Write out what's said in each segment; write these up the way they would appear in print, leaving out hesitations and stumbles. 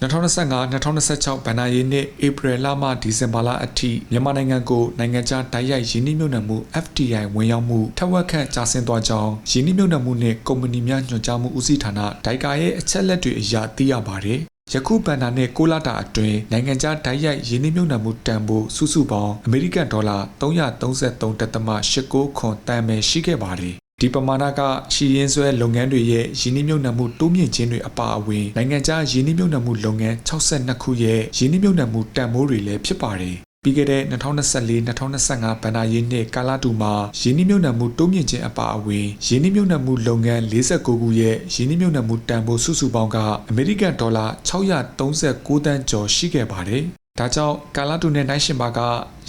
2025-2026 ဘဏ္ဍာရေးနှစ်ဧပြီလမှဒီဇင်ဘာလအထိမြန်မာနိုင်ငံကိုနိုင်ငံခြားတိုက်ရိုက်ရင်းနှီးမြှုပ်နှံမှု FDI ဝင်ရောက်မှုထက်ဝက်ခန့်ကျဆင်းသွားကြောင်းရင်းနှီးမြှုပ်နှံမှုနှင့်ကုမ္ပဏီများညွှန်ကြားမှုဦးစီးဌာနဒိုင်ကာရဲ့အချက်လက်တွေအရသိရပါတယ်။ယခုဘဏ္ဍာနှစ်6လတာအတွင်းနိုင်ငံခြားတိုက်ရိုက်ရင်းနှီးမြှုပ်နှံမှုတန်ဖိုးစုစုပေါင်းအမေရိကန်ဒေါ်လာ333.89ခွန်တန်ပဲရှိခဲ့ပါတယ်။ဒီပမာဏကရှီရင်းဆွဲလုပ်ငန်းတွေရဲ့ရင်းနှီးမြှုပ်နှံမှုတိုးမြင့်ခြင်းတွေအပါအဝင်နိုင်ငံခြားရင်းနှီးမြှုပ်နှံမှုလုပ်ငန်း62ခုရဲ့ရင်းနှီးမြှုပ်နှံမှုတန်ဖိုးတွေလည်းဖြစ်ပါတယ်။ပြီးခဲ့တဲ့2024-2025ဘဏ္ဍာရေးနှစ်ကာလတူမှာရင်းနှီးမြှုပ်နှံမှုတိုးမြင့်ခြင်းအပါအဝင်ရင်းနှီးမြှုပ်နှံမှုလုပ်ငန်း49ခုရဲ့ရင်းနှီးမြှုပ်နှံမှုတန်ဖိုးစုစုပေါင်းကအမေရိကန်ဒေါ်လာ639တန်းကျော်ရှိခဲ့ပါတယ်။ဒါကြောင့်ကာလတူနဲ့နိုင်ရှင်ပါက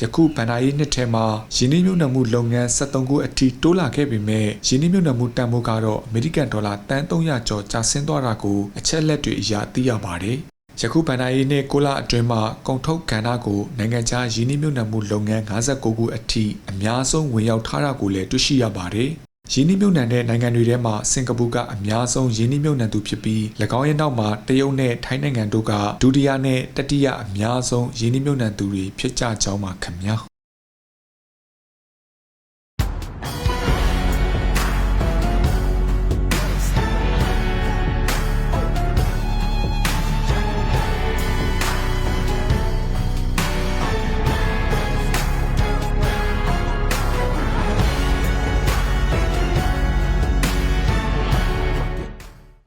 ယခုဘဏ္ဍာရေးနှစ်ထဲမှာရင်းနှီးမြှုပ်နှံမှုလုပ်ငန်း73ခုအထိတိုးလာခဲ့ပေမဲ့ရင်းနှီးမြှုပ်နှံမှုတန်ဖိုးကတော့အမေရိကန်ဒေါ်လာတန်300ကျော်ကျဆင်းသွားတာကိုအချက်လက်တွေအရသိရပါတယ်။ယခုဘဏ္ဍာရေးနှစ်6လအတွင်းမှာကုန်ထုတ်ကဏ္ဍကိုနိုင်ငံခြားရင်းနှီးမြှုပ်နှံမှုလုပ်ငန်း59ခုအထိအများဆုံးဝင်ရောက်ထားတာကိုလည်းတွေ့ရှိရပါတယ်။ရင်းနှီးမြှုပ်နှံတဲ့နိုင်ငံတွေထဲမှာစင်ကာပူကအများဆုံးရင်းနှီးမြှုပ်နှံသူဖြစ်ပြီး၎င်းရဲ့နောက်မှာတရုတ်နဲ့ထိုင်းနိုင်ငံတို့ကဒုတိယနဲ့တတိယအများဆုံးရင်းနှီးမြှုပ်နှံသူတွေဖြစ်ကြကြောင်းပါခင်ဗျာ။